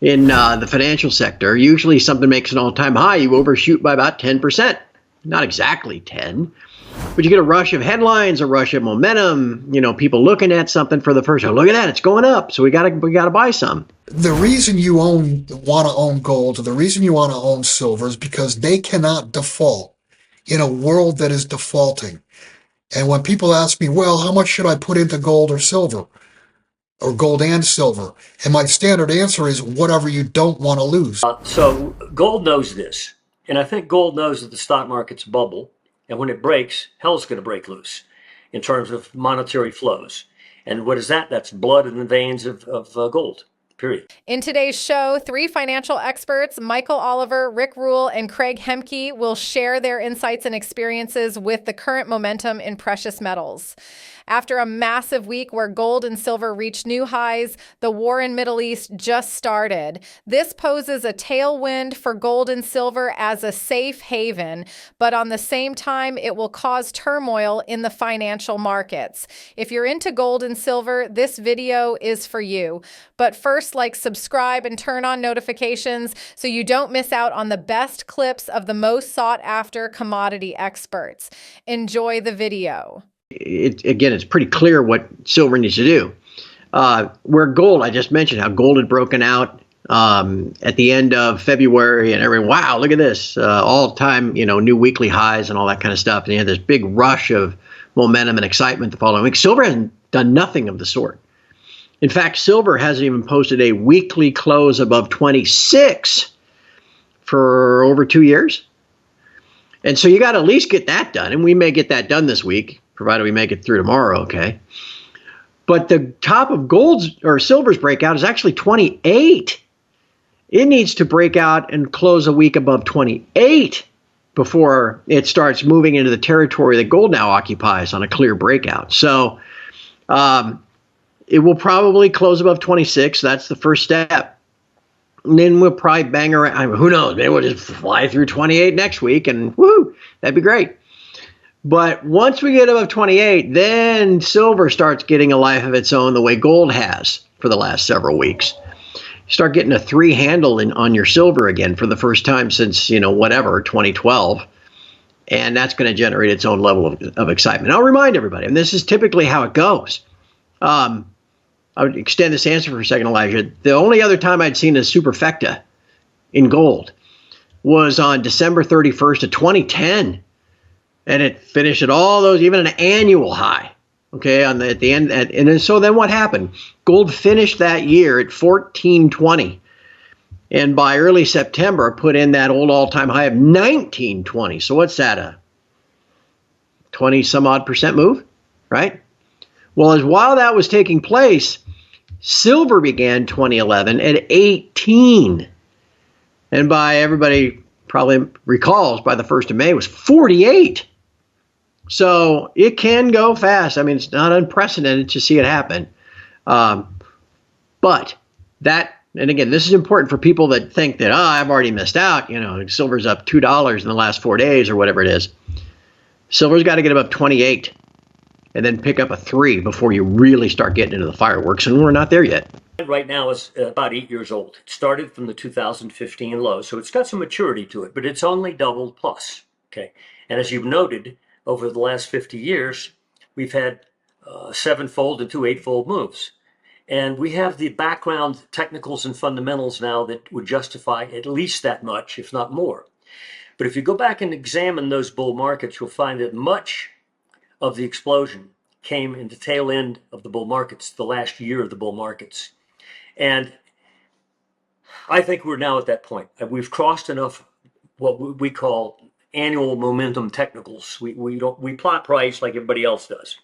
in the financial sector. Usually something makes an all-time high, you overshoot by about 10%. Not exactly 10, but you get a rush of headlines, a rush of momentum, people looking at something for the first time. Look at that, it's going up, so we gotta buy some. The reason you want to own gold, or the reason you want to own silver, is because they cannot default in a world that is defaulting. And when people ask me, well, how much should I put into gold or silver? Or gold and silver? And my standard answer is whatever you don't want to lose. So gold knows this. And I think gold knows that the stock market's a bubble. And when it breaks, hell's going to break loose in terms of monetary flows. And what is that? That's blood in the veins of gold. Period. In today's show, 3 financial experts, Michael Oliver, Rick Rule, and Craig Hemke, will share their insights and experiences with the current momentum in precious metals. After a massive week where gold and silver reached new highs, the war in Middle East just started. This poses a tailwind for gold and silver as a safe haven, but on the same time, it will cause turmoil in the financial markets. If you're into gold and silver, this video is for you. But first, subscribe and turn on notifications so you don't miss out on the best clips of the most sought after commodity experts. Enjoy the video. It's pretty clear what silver needs to do. Where gold, I just mentioned how gold had broken out at the end of February, and everyone, wow, look at this, all-time, new weekly highs and all that kind of stuff. And you had this big rush of momentum and excitement the following week. Silver hasn't done nothing of the sort. In fact, silver hasn't even posted a weekly close above 26 for over 2 years. And so you got to at least get that done. And we may get that done this week, provided we make it through tomorrow, okay? But the top of gold's or silver's breakout is actually 28. It needs to break out and close a week above 28 before it starts moving into the territory that gold now occupies on a clear breakout. So it will probably close above 26. That's the first step. And then we'll probably bang around. Who knows? Maybe we'll just fly through 28 next week and woo, that'd be great. But once we get above 28, then silver starts getting a life of its own the way gold has for the last several weeks. You start getting a 3 handle on your silver again for the first time since, 2012. And that's going to generate its own level of excitement. I'll remind everybody, and this is typically how it goes. I would extend this answer for a second, Elijah. The only other time I'd seen a superfecta in gold was on December 31st of 2010. And it finished at all those, even an annual high, okay, at the end. And then, so then what happened? Gold finished that year at 1420. And by early September, put in that old all-time high of 1920. So what's that, a 20-some-odd% move, right? Well, while that was taking place, silver began 2011 at 18. And by, everybody probably recalls, by the 1st of May, it was 48. So it can go fast. I mean, it's not unprecedented to see it happen. But that, and again, this is important for people that think that, I've already missed out. Silver's up $2 in the last 4 days or whatever it is. Silver's got to get above 28 and then pick up a 3 before you really start getting into the fireworks. And we're not there yet. Right now is about 8 years old. It started from the 2015 low, so it's got some maturity to it, but it's only doubled plus. Okay, and as you've noted, over the last 50 years, we've had 7-fold and 2 8-fold moves. And we have the background technicals and fundamentals now that would justify at least that much, if not more. But if you go back and examine those bull markets, you'll find that much of the explosion came in the tail end of the bull markets, the last year of the bull markets. And I think we're now at that point. We've crossed enough what we call annual momentum technicals. We plot price like everybody else does,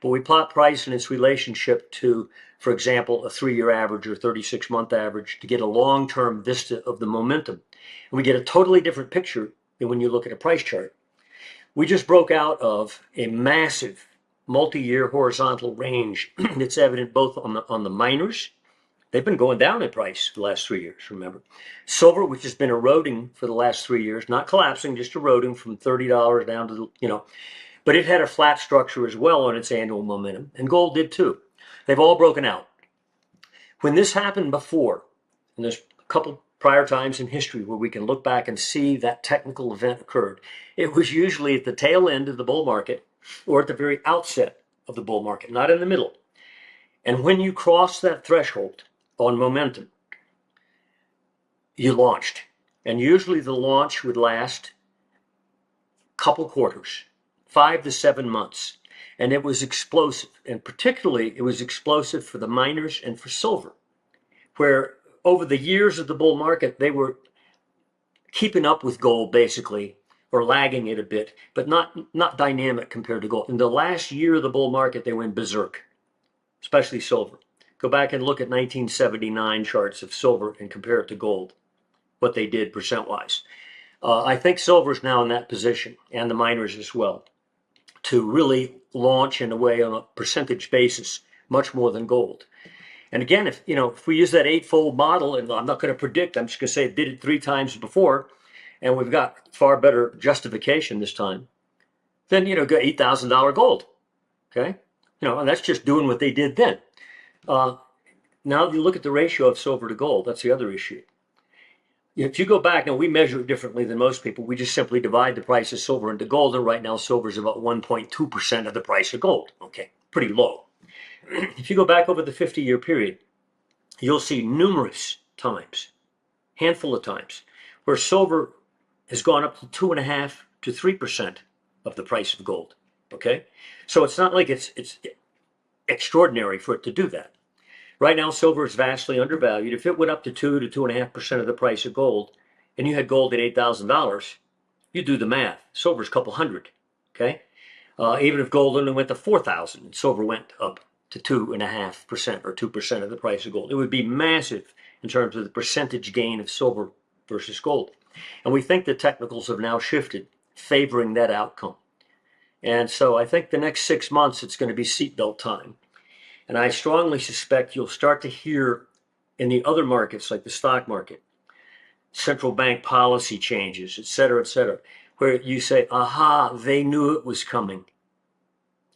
but we plot price in its relationship to, for example, a 3-year average or 36-month average to get a long-term vista of the momentum. And we get a totally different picture than when you look at a price chart. We just broke out of a massive multi-year horizontal range that's evident both on the miners. They've been going down in price for the last 3 years, remember. Silver, which has been eroding for the last 3 years, not collapsing, just eroding from $30 down to, but it had a flat structure as well on its annual momentum, and gold did too. They've all broken out. When this happened before, and there's couple prior times in history where we can look back and see that technical event occurred. It was usually at the tail end of the bull market or at the very outset of the bull market, not in the middle. And when you cross that threshold on momentum, you launched. And usually the launch would last a couple quarters, 5 to 7 months. And it was explosive. And particularly, it was explosive for the miners and for silver, where over the years of the bull market, they were keeping up with gold, basically, or lagging it a bit, but not dynamic compared to gold. In the last year of the bull market, they went berserk, especially silver. Go back and look at 1979 charts of silver and compare it to gold, what they did percent-wise. I think silver is now in that position, and the miners as well, to really launch in a way on a percentage basis, much more than gold. And again, if we use that eightfold model, and I'm not going to predict, I'm just going to say it did it 3 times before, and we've got far better justification this time, then, got $8,000 gold. Okay? And that's just doing what they did then. Now you look at the ratio of silver to gold, that's the other issue. If you go back, now we measure it differently than most people. We just simply divide the price of silver into gold, and right now silver is about 1.2% of the price of gold. Okay, pretty low. If you go back over the 50-year period, you'll see numerous times, handful of times, where silver has gone up to 2.5 to 3% of the price of gold. Okay, so it's not like it's extraordinary for it to do that. Right now, silver is vastly undervalued. If it went up to 2 to 2.5% of the price of gold, and you had gold at $8,000, you do the math. Silver's a couple hundred. Okay, even if gold only went to 4,000 and silver went up to 2.5% or 2% of the price of gold, it would be massive in terms of the percentage gain of silver versus gold. And we think the technicals have now shifted, favoring that outcome. And so I think the next 6 months, it's going to be seatbelt time. And I strongly suspect you'll start to hear in the other markets, like the stock market, central bank policy changes, et cetera, where you say, aha, they knew it was coming.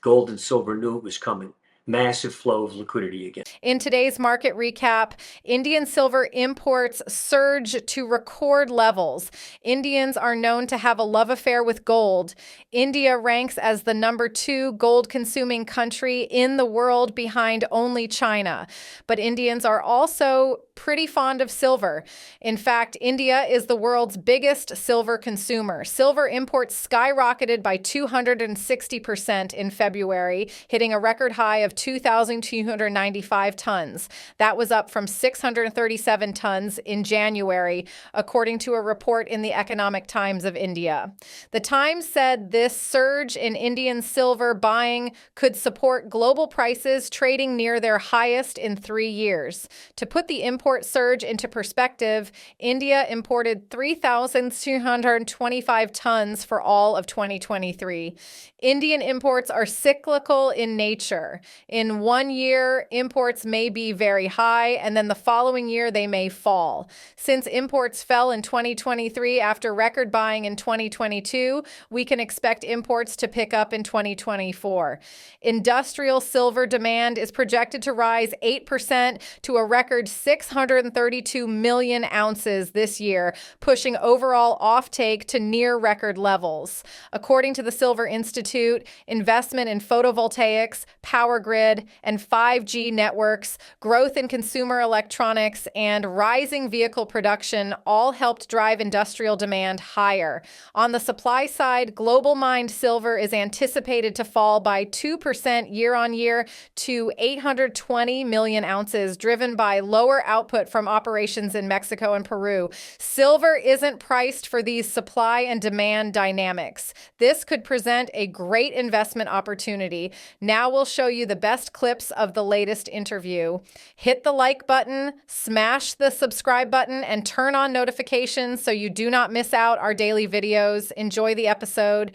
Gold and silver knew it was coming. Massive flow of liquidity again. In today's market recap, Indian silver imports surge to record levels. Indians are known to have a love affair with gold. India ranks as the number 2 gold-consuming country in the world behind only China. But Indians are also pretty fond of silver. In fact, India is the world's biggest silver consumer. Silver imports skyrocketed by 260% in February, hitting a record high of 2,295 tons. That was up from 637 tons in January, according to a report in the Economic Times of India. The Times said this surge in Indian silver buying could support global prices trading near their highest in 3 years. To put the import surge into perspective, India imported 3,225 tons for all of 2023. Indian imports are cyclical in nature. In 1 year, imports may be very high, and then the following year they may fall. Since imports fell in 2023 after record buying in 2022, we can expect imports to pick up in 2024. Industrial silver demand is projected to rise 8% to a record 632 million ounces this year, pushing overall offtake to near record levels. According to the Silver Institute, investment in photovoltaics, power grid, and 5G networks, growth in consumer electronics, and rising vehicle production all helped drive industrial demand higher. On the supply side, global mined silver is anticipated to fall by 2% year on year to 820 million ounces, driven by lower output from operations in Mexico and Peru. Silver isn't priced for these supply and demand dynamics. This could present a great investment opportunity. Now we'll show you the best clips of the latest interview. Hit the like button, smash the subscribe button, and turn on notifications so you do not miss out our daily videos. Enjoy the episode.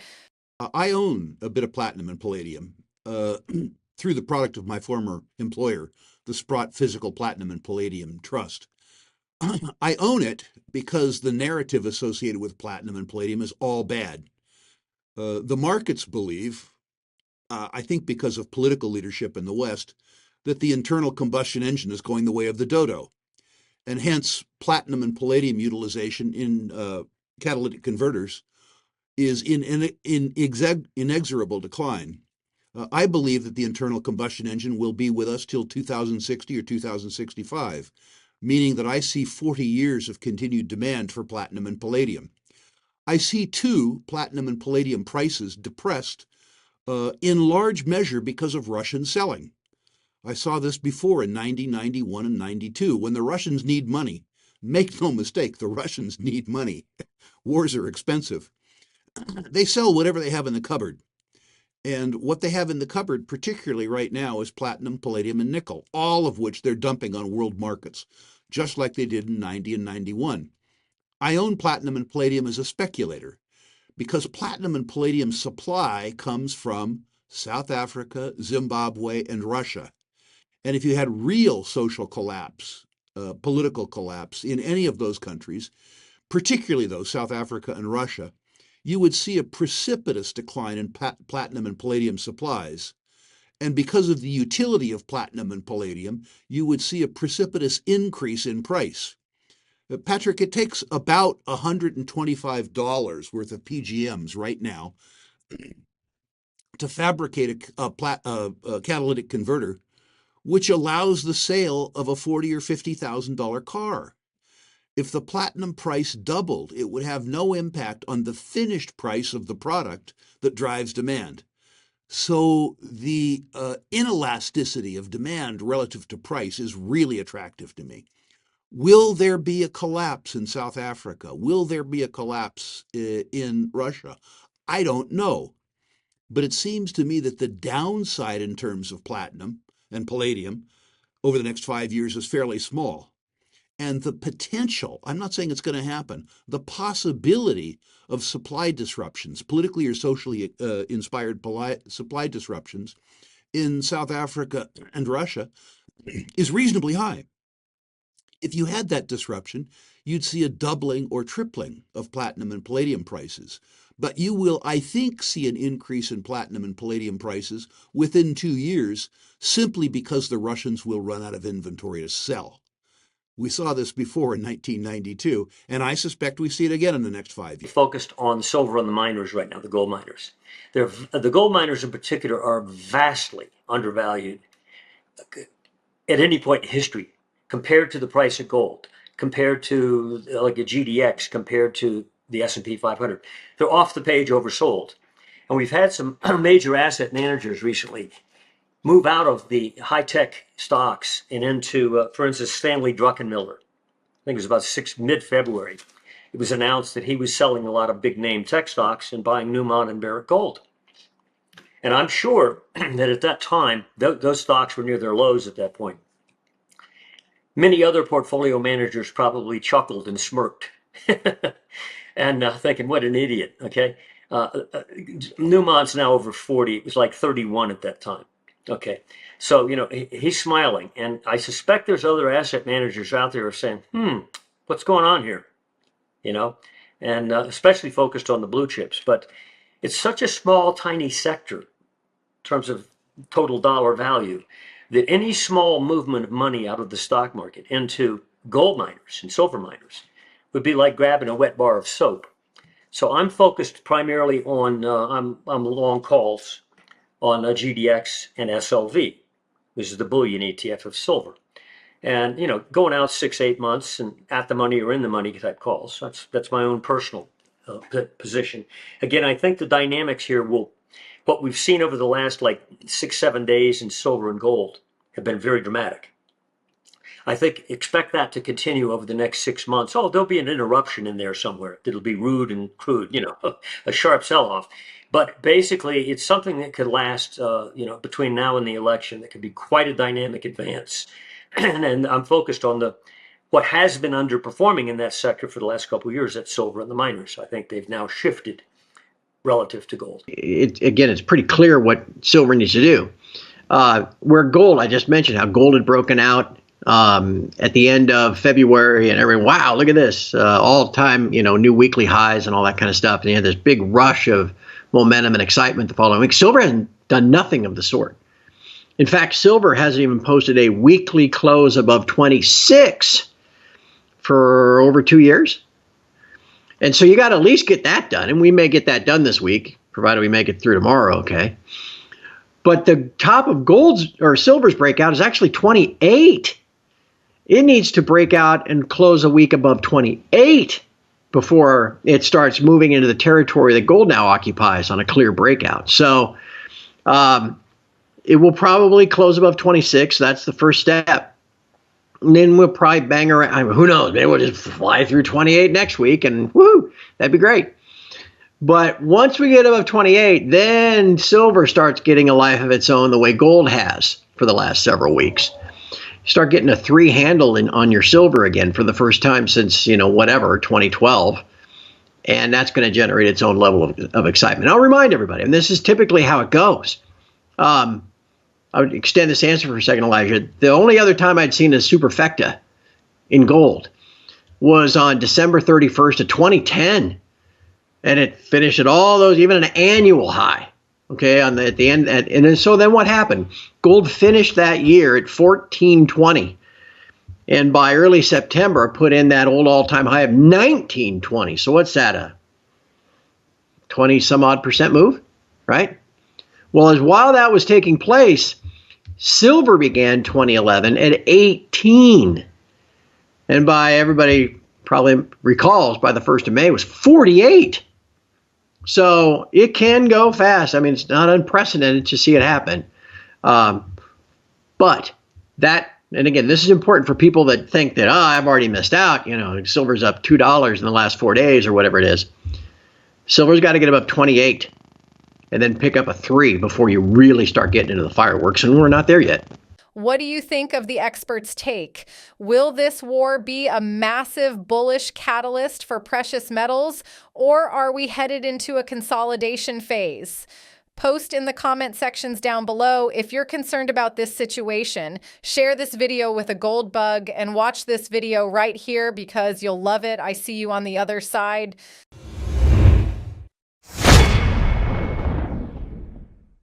I own a bit of platinum and palladium through the product of my former employer, the Sprott Physical Platinum and Palladium Trust. I own it because the narrative associated with platinum and palladium is all bad. The markets believe, I think because of political leadership in the West, that the internal combustion engine is going the way of the dodo. and hence platinum and palladium utilization in catalytic converters is in inexorable decline. I believe that the internal combustion engine will be with us till 2060 or 2065, meaning that I see 40 years of continued demand for platinum and palladium. I see, too, platinum and palladium prices depressed in large measure because of Russian selling. I saw this before in 90, 91, and 92. When the Russians need money, make no mistake, the Russians need money. Wars are expensive. They sell whatever they have in the cupboard. And what they have in the cupboard, particularly right now, is platinum, palladium, and nickel, all of which they're dumping on world markets, just like they did in 90 and 91. I own platinum and palladium as a speculator because platinum and palladium supply comes from South Africa, Zimbabwe, and Russia. And if you had real social collapse, political collapse in any of those countries, particularly those, South Africa and Russia, you would see a precipitous decline in platinum and palladium supplies. And because of the utility of platinum and palladium, you would see a precipitous increase in price. Patrick, it takes about $125 worth of PGMs right now to fabricate a catalytic converter, which allows the sale of a $40,000 or $50,000 car. If the platinum price doubled, it would have no impact on the finished price of the product that drives demand. So the inelasticity of demand relative to price is really attractive to me. Will there be a collapse in South Africa? Will there be a collapse in Russia? I don't know. But it seems to me that the downside in terms of platinum and palladium over the next 5 years is fairly small. And the potential, I'm not saying it's going to happen, the possibility of supply disruptions, politically or socially inspired supply disruptions in South Africa and Russia is reasonably high. If you had that disruption, you'd see a doubling or tripling of platinum and palladium prices. But you will, I think, see an increase in platinum and palladium prices within 2 years simply because the Russians will run out of inventory to sell. We saw this before in 1992, and I suspect we see it again in the next 5 years. Focused on silver and the miners right now, the gold miners. The gold miners in particular are vastly undervalued at any point in history compared to the price of gold, compared to like a GDX, compared to the S&P 500. They're off the page oversold. And we've had some major asset managers recently move out of the high-tech stocks and into, for instance, Stanley Druckenmiller. I think it was about mid-February. It was announced that he was selling a lot of big-name tech stocks and buying Newmont and Barrick Gold. And I'm sure that at that time, those stocks were near their lows at that point. Many other portfolio managers probably chuckled and smirked and thinking, what an idiot, okay? Newmont's now over 40. It was like 31 at that time. Okay, so, he's smiling, and I suspect there's other asset managers out there who are saying, what's going on here? And especially focused on the blue chips. But it's such a small, tiny sector in terms of total dollar value that any small movement of money out of the stock market into gold miners and silver miners would be like grabbing a wet bar of soap. So I'm focused primarily on, I'm long calls on GDX and SLV, which is the bullion ETF of silver. And, going out 6-8 months and at the money or in the money type calls. That's my own personal position. Again, I think the dynamics here what we've seen over the last 6-7 days in silver and gold have been very dramatic. I think expect that to continue over the next 6 months. Oh, there'll be an interruption in there somewhere. It'll be rude and crude, a sharp sell-off. But basically, it's something that could last, between now and the election. That could be quite a dynamic advance. And I'm focused on what has been underperforming in that sector for the last couple of years. That's silver and the miners. I think they've now shifted relative to gold. It's pretty clear what silver needs to do. Where gold, I just mentioned how gold had broken out at the end of February, and everyone, wow, look at this, all-time, new weekly highs and all that kind of stuff. And you had this big rush of momentum and excitement the following week. Silver hasn't done nothing of the sort. In fact, silver hasn't even posted a weekly close above 26 for over 2 years. And so you got to at least get that done. And we may get that done this week, provided we make it through tomorrow, okay? But the top of gold's or silver's breakout is actually 28. It needs to break out and close a week above 28 before it starts moving into the territory that gold now occupies on a clear breakout. So it will probably close above 26. That's the first step. And then we'll probably bang around. Who knows? Maybe we'll just fly through 28 next week and woohoo, that'd be great. But once we get above 28, then silver starts getting a life of its own the way gold has for the last several weeks. You start getting a 3 handle on your silver again for the first time since, 2012. And that's going to generate its own level of excitement. I'll remind everybody, and this is typically how it goes. I would extend this answer for a second, Elijah. The only other time I'd seen a superfecta in gold was on December 31st of 2010. And it finished at all those, even an annual high, okay, at the end. And so then what happened? Gold finished that year at 1420. And by early September, put in that old all-time high of 1920. So what's that, a 20-some-odd% move, right? Well, while that was taking place, silver began 2011 at 18. And by everybody probably recalls, by the 1st of May, it was 48. So it can go fast. I mean, it's not unprecedented to see it happen. But that, and again, this is important for people that think that, I've already missed out. Silver's up $2 in the last 4 days or whatever it is. Silver's got to get above 28 and then pick up a 3 before you really start getting into the fireworks. And we're not there yet. What do you think of the experts' take? Will this war be a massive bullish catalyst for precious metals, or are we headed into a consolidation phase? Post in the comment sections down below if you're concerned about this situation. Share this video with a gold bug and watch this video right here because you'll love it. I see you on the other side.